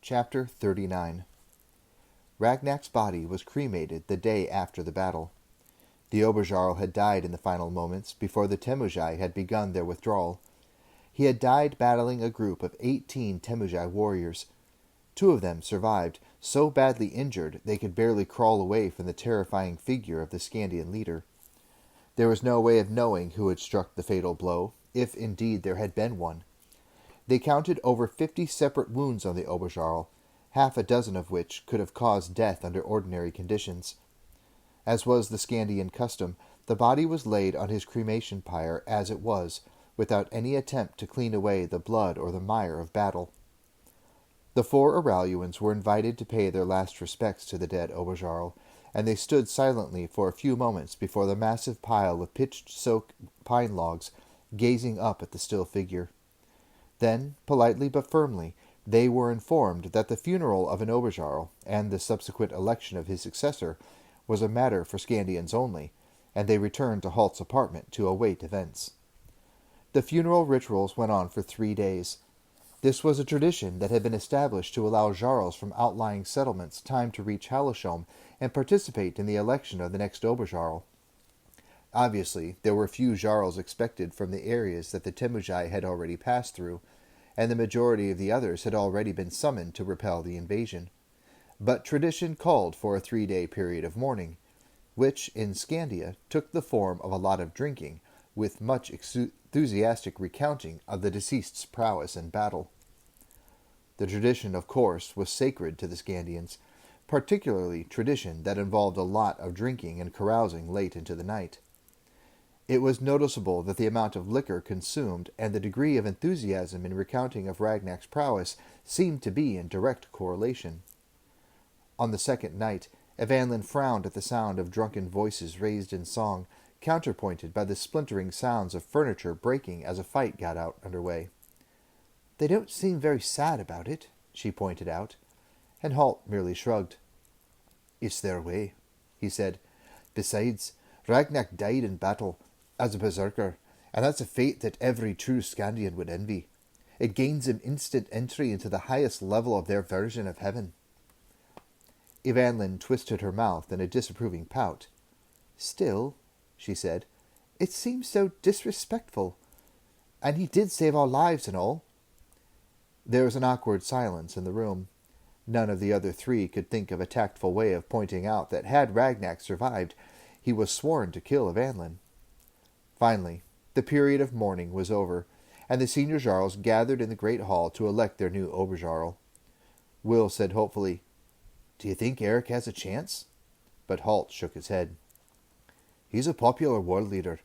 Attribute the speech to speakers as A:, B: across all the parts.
A: Chapter 39. Ragnak's body was cremated the day after the battle. The Oberjarl had died in the final moments before the Temujai had begun their withdrawal. He had died battling a group of 18 Temujai warriors. 2 of them survived, so badly injured they could barely crawl away from the terrifying figure of the Skandian leader. There was no way of knowing who had struck the fatal blow, if indeed there had been one. They counted over 50 separate wounds on the Oberjarl, half a dozen of which could have caused death under ordinary conditions. As was the Skandian custom, the body was laid on his cremation pyre as it was, without any attempt to clean away the blood or the mire of battle. The 4 Araluans were invited to pay their last respects to the dead Oberjarl, and they stood silently for a few moments before the massive pile of pitch-soaked pine logs, gazing up at the still figure. Then, politely but firmly, they were informed that the funeral of an Oberjarl, and the subsequent election of his successor, was a matter for Skandians only, and they returned to Halt's apartment to await events. The funeral rituals went on for 3 days. This was a tradition that had been established to allow jarls from outlying settlements time to reach Hallowsholm and participate in the election of the next Oberjarl. Obviously, there were few jarls expected from the areas that the Temujai had already passed through, and the majority of the others had already been summoned to repel the invasion. But tradition called for a 3-day period of mourning, which, in Skandia, took the form of a lot of drinking, with much enthusiastic recounting of the deceased's prowess in battle. The tradition, of course, was sacred to the Skandians, particularly tradition that involved a lot of drinking and carousing late into the night. It was noticeable that the amount of liquor consumed and the degree of enthusiasm in recounting of Ragnak's prowess seemed to be in direct correlation. On the second night, Evanlin frowned at the sound of drunken voices raised in song, counterpointed by the splintering sounds of furniture breaking as a fight got underway. "They don't seem very sad about it," she pointed out, and Halt merely shrugged. "It's their way," he said. "Besides, Ragnak died in battle, as a berserker, and that's a fate that every true Skandian would envy. It gains him instant entry into the highest level of their version of heaven." Evanlin twisted her mouth in a disapproving pout. "Still," she said, "it seems so disrespectful. And he did save our lives and all." There was an awkward silence in the room. None of the other 3 could think of a tactful way of pointing out that had Ragnak survived, he was sworn to kill Evanlin. Finally, the period of mourning was over, and the senior jarls gathered in the great hall to elect their new Oberjarl. Will said hopefully, "Do you think Eric has a chance?" But Halt shook his head. "He's a popular world leader,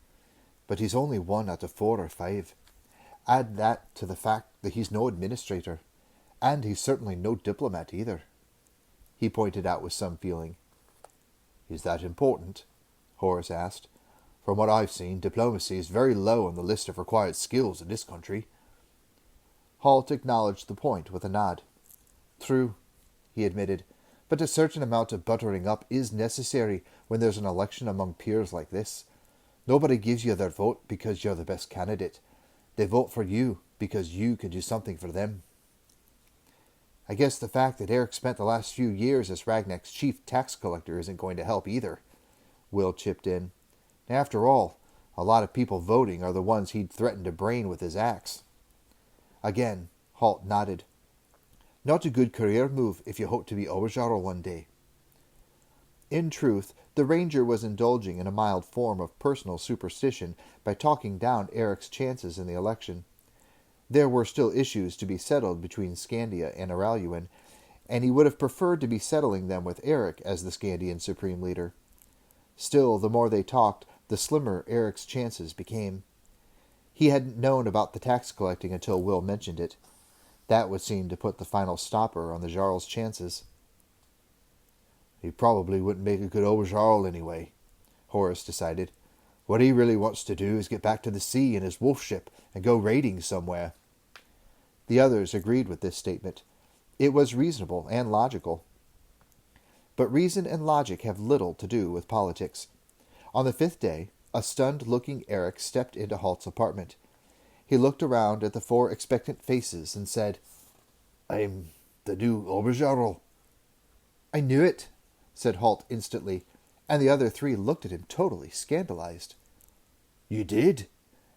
A: but he's only 1 out of 4 or 5. Add that to the fact that he's no administrator, and he's certainly no diplomat either," he pointed out with some feeling. "Is that important?" Horace asked. "From what I've seen, diplomacy is very low on the list of required skills in this country." Halt acknowledged the point with a nod. "True," he admitted, "but a certain amount of buttering up is necessary when there's an election among peers like this. Nobody gives you their vote because you're the best candidate. They vote for you because you can do something for them." "I guess the fact that Eric spent the last few years as Ragnak's chief tax collector isn't going to help either," Will chipped in. "After all, a lot of people voting are the ones he'd threatened to brain with his axe." Again, Halt nodded. "Not a good career move if you hope to be Oberjarl one day." In truth, the ranger was indulging in a mild form of personal superstition by talking down Eric's chances in the election. There were still issues to be settled between Skandia and Araluan, and he would have preferred to be settling them with Eric as the Skandian supreme leader. Still, the more they talked, the slimmer Eric's chances became. He hadn't known about the tax collecting until Will mentioned it. That would seem to put the final stopper on the jarl's chances. "He probably wouldn't make a good Oberjarl anyway," Horace decided. "What he really wants to do is get back to the sea in his wolf ship and go raiding somewhere." The others agreed with this statement. It was reasonable and logical. But reason and logic have little to do with politics. On the 5th day, a stunned-looking Eric stepped into Halt's apartment. He looked around at the 4 expectant faces and said, "I'm The new Oberjarl." "I knew it," said Halt instantly, and the other three looked at him totally scandalized. "You did?"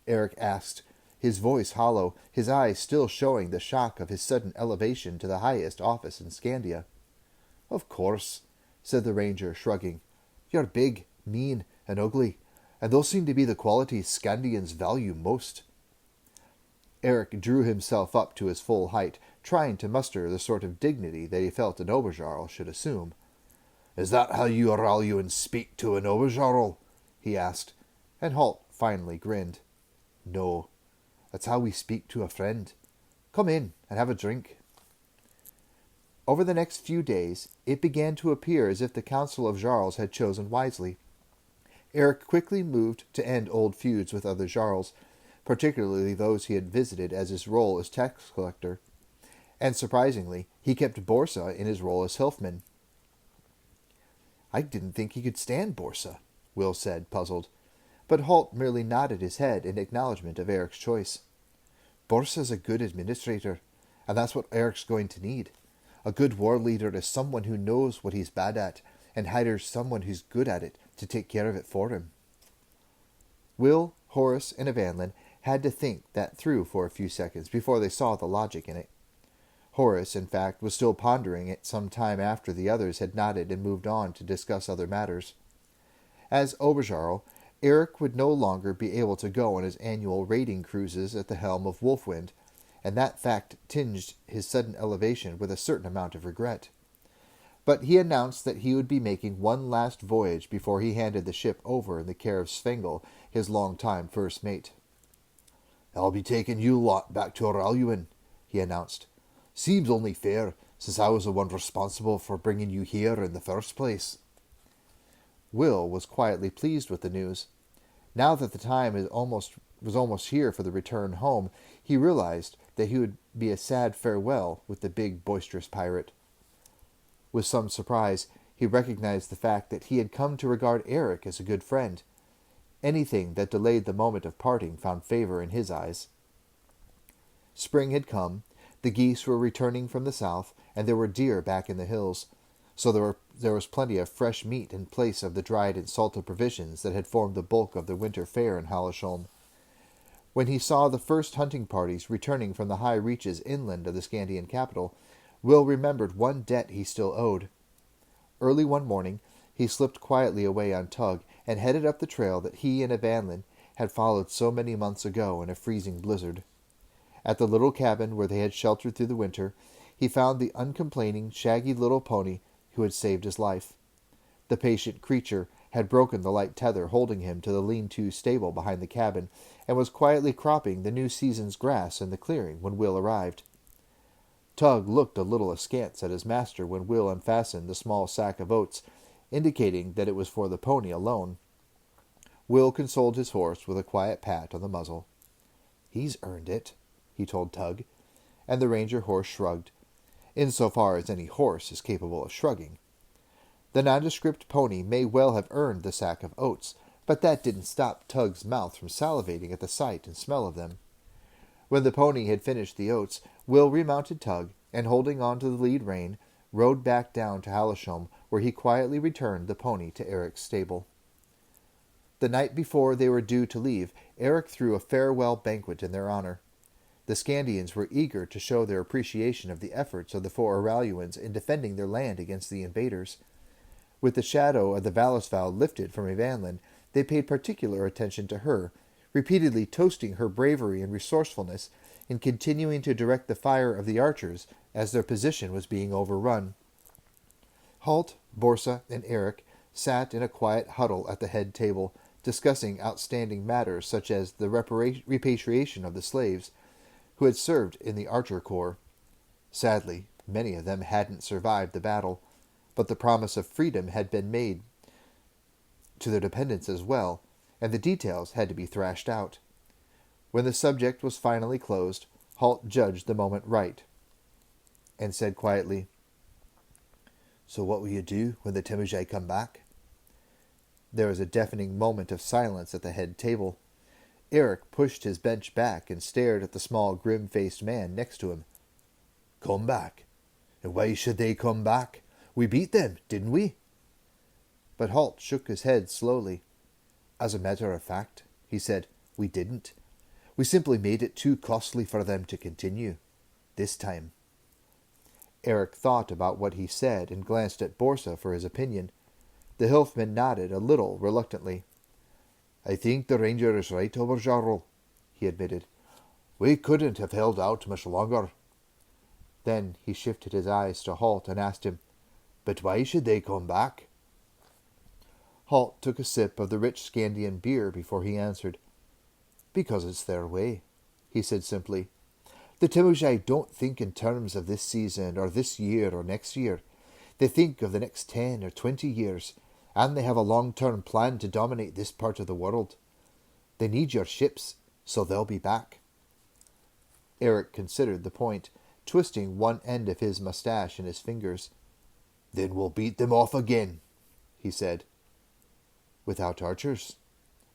A: Eric asked, his voice hollow, his eyes still showing the shock of his sudden elevation to the highest office in Skandia. "Of course," said the ranger, shrugging. "You're big, mean, and ugly, and those seem to be the qualities Skandians value most." Eric drew himself up to his full height, trying to muster the sort of dignity that he felt an Oberjarl should assume. "Is that how you Aralyuans speak to an Oberjarl?" he asked, and Halt finally grinned. "No, that's how we speak to a friend. Come in and have a drink." Over the next few days, it began to appear as if the Council of Jarls had chosen wisely. Eric quickly moved to end old feuds with other Jarls, particularly those he had visited as his role as tax collector, and surprisingly, he kept Borsa in his role as Hilfman. "I didn't think he could stand Borsa," Will said, puzzled, but Halt merely nodded his head in acknowledgement of Eric's choice. "Borsa's a good administrator, and that's what Eric's going to need. A good war leader is someone who knows what he's bad at and hires someone who's good at it to take care of it for him." Will, Horace, and Evanlin had to think that through for a few seconds before they saw the logic in it. Horace, in fact, was still pondering it some time after the others had nodded and moved on to discuss other matters. As Oberjarl, Eric would no longer be able to go on his annual raiding cruises at the helm of Wolfwind, and that fact tinged his sudden elevation with a certain amount of regret. But he announced that he would be making one last voyage before he handed the ship over in the care of Svengel, his long-time first mate. "I'll be taking you lot back to Aralyuan," he announced. "Seems only fair, since I was the one responsible for bringing you here in the first place." Will was quietly pleased with the news. Now that the time was almost here for the return home, he realized that he would be a sad farewell with the big, boisterous pirate. With some surprise, he recognized the fact that he had come to regard Eric as a good friend. Anything that delayed the moment of parting found favor in his eyes. Spring had come, the geese were returning from the south, and there were deer back in the hills, so there was plenty of fresh meat in place of the dried and salted provisions that had formed the bulk of the winter fare in Hallesholm. When he saw the first hunting parties returning from the high reaches inland of the Skandian capital, Will remembered one debt he still owed. Early one morning, he slipped quietly away on Tug and headed up the trail that he and Evanlin had followed so many months ago in a freezing blizzard. At the little cabin where they had sheltered through the winter, he found the uncomplaining, shaggy little pony who had saved his life. The patient creature had broken the light tether holding him to the lean-to stable behind the cabin, and was quietly cropping the new season's grass in the clearing when Will arrived. Tug looked a little askance at his master when Will unfastened the small sack of oats, indicating that it was for the pony alone. Will consoled his horse with a quiet pat on the muzzle. "He's earned it," he told Tug, and the ranger horse shrugged, insofar as any horse is capable of shrugging. The nondescript pony may well have earned the sack of oats, but that didn't stop Tug's mouth from salivating at the sight and smell of them. When the pony had finished the oats, Will remounted Tug, and holding on to the lead rein, rode back down to Hallesholm, where he quietly returned the pony to Eric's stable. The night before they were due to leave, Eric threw a farewell banquet in their honor. The Skandians were eager to show their appreciation of the efforts of the 4 Aralyuans in defending their land against the invaders. With the shadow of the Valisval lifted from Evanlin, they paid particular attention to her, repeatedly toasting her bravery and resourcefulness in continuing to direct the fire of the archers as their position was being overrun. Halt, Borsa, and Eric sat in a quiet huddle at the head table, discussing outstanding matters such as the repatriation of the slaves who had served in the Archer Corps. Sadly, many of them hadn't survived the battle, but the promise of freedom had been made to their dependents as well, and the details had to be thrashed out. When the subject was finally closed, Halt judged the moment right, and said quietly, "So what will you do when the Temujai come back?" There was a deafening moment of silence at the head table. Eric pushed his bench back and stared at the small, grim-faced man next to him. "Come back. And why should they come back? We beat them, didn't we? But Halt shook his head slowly. As a matter of fact, he said, we didn't. We simply made it too costly for them to continue. This time. Eric thought about what he said and glanced at Borsa for his opinion. The Hilfman nodded a little reluctantly. I think the ranger is right, Oberjarl, he admitted. We couldn't have held out much longer. Then he shifted his eyes to Halt and asked him, But why should they come back? Halt took a sip of the rich Skandian beer before he answered. Because it's their way, he said simply. The Temujai don't think in terms of this season or this year or next year. They think of the next 10 or 20 years, and they have a long-term plan to dominate this part of the world. They need your ships, so they'll be back. Eric considered the point, twisting one end of his mustache in his fingers. Then we'll beat them off again, he said. Without archers?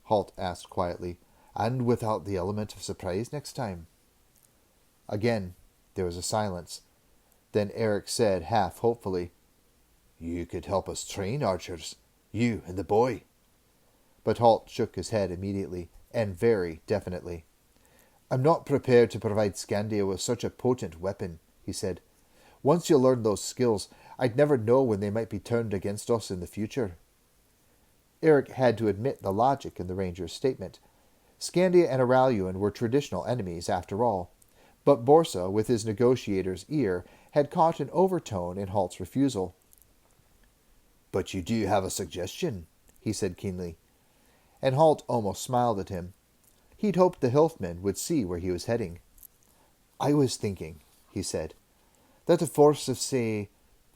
A: Halt asked quietly, and without the element of surprise next time. Again there was a silence. Then Eric said half hopefully, You could help us train archers, you and the boy. But Halt shook his head immediately, and very definitely. I'm not prepared to provide Skandia with such a potent weapon, he said. Once you learn those skills, I'd never know when they might be turned against us in the future. Eric had to admit the logic in the ranger's statement. Skandia and Araluan were traditional enemies, after all. But Borsa, with his negotiator's ear, had caught an overtone in Halt's refusal. But you do have a suggestion, he said keenly. And Halt almost smiled at him. He'd hoped the Hilfman would see where he was heading. I was thinking, he said, that a force of, say,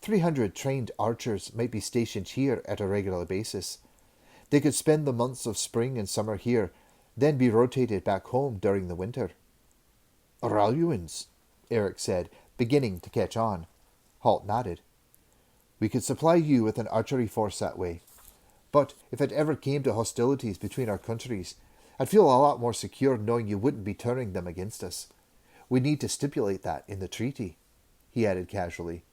A: 300 trained archers might be stationed here at a regular basis. They could spend the months of spring and summer here, then be rotated back home during the winter. Araluans, Eric said, beginning to catch on. Halt nodded. We could supply you with an archery force that way. But if it ever came to hostilities between our countries, I'd feel a lot more secure knowing you wouldn't be turning them against us. We need to stipulate that in the treaty, he added casually.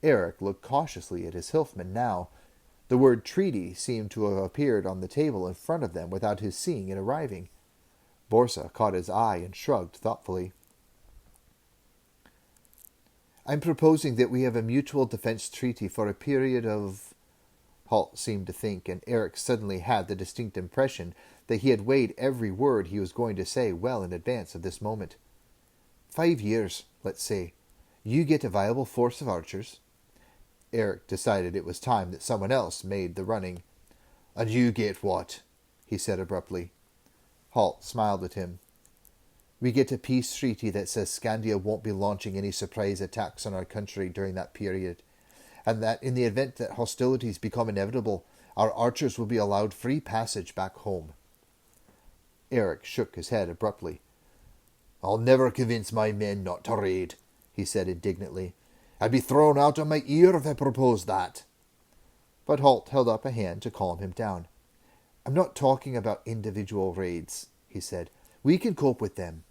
A: Eric looked cautiously at his Hilfman now. The word treaty seemed to have appeared on the table in front of them without his seeing it arriving. Borsa caught his eye and shrugged thoughtfully. I'm proposing that we have a mutual defense treaty for a period of... Halt seemed to think, and Eric suddenly had the distinct impression that he had weighed every word he was going to say well in advance of this moment. 5 years, let's say. You get a viable force of archers. Eric decided it was time that someone else made the running. And you get what? He said abruptly. Halt smiled at him. We get a peace treaty that says Skandia won't be launching any surprise attacks on our country during that period, and that in the event that hostilities become inevitable, our archers will be allowed free passage back home. Eric shook his head abruptly. I'll never convince my men not to raid, he said indignantly. I'd be thrown out of my ear if I proposed that. But Halt held up a hand to calm him down. I'm not talking about individual raids, he said. We can cope with them.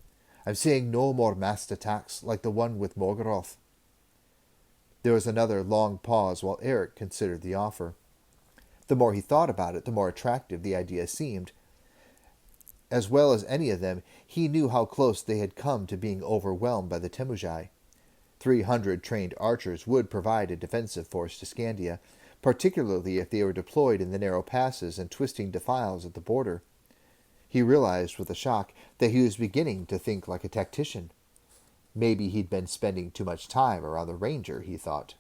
A: I'm saying no more massed attacks like the one with Morgoroth. There was another long pause while Eric considered the offer. The more he thought about it, the more attractive the idea seemed. As well as any of them, he knew how close they had come to being overwhelmed by the Temujai. 300 trained archers would provide a defensive force to Skandia, particularly if they were deployed in the narrow passes and twisting defiles at the border. He realized with a shock that he was beginning to think like a tactician. Maybe he'd been spending too much time around the ranger, he thought.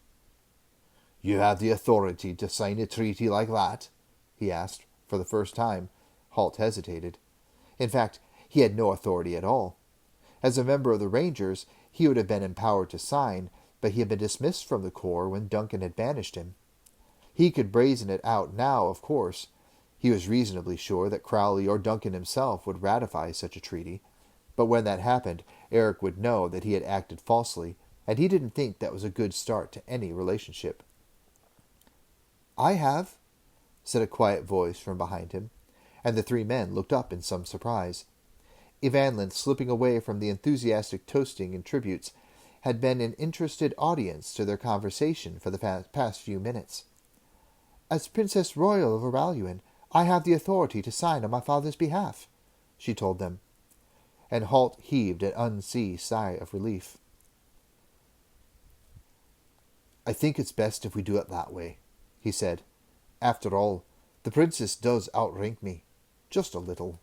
A: You have the authority to sign a treaty like that? He asked. For the first time, Halt hesitated. In fact, he had no authority at all. As a member of the Rangers, he would have been empowered to sign, but he had been dismissed from the Corps when Duncan had banished him. He could brazen it out now, of course. He was reasonably sure that Crowley or Duncan himself would ratify such a treaty, but when that happened, Eric would know that he had acted falsely, and he didn't think that was a good start to any relationship. I have, said a quiet voice from behind him, and the 3 men looked up in some surprise. Evanlin, slipping away from the enthusiastic toasting and tributes, had been an interested audience to their conversation for the past few minutes. "As Princess Royal of Oraluan, I have the authority to sign on my father's behalf," she told them, and Halt heaved an unseen sigh of relief. "I think it's best if we do it that way," he said. "After all, the princess does outrank me, just a little."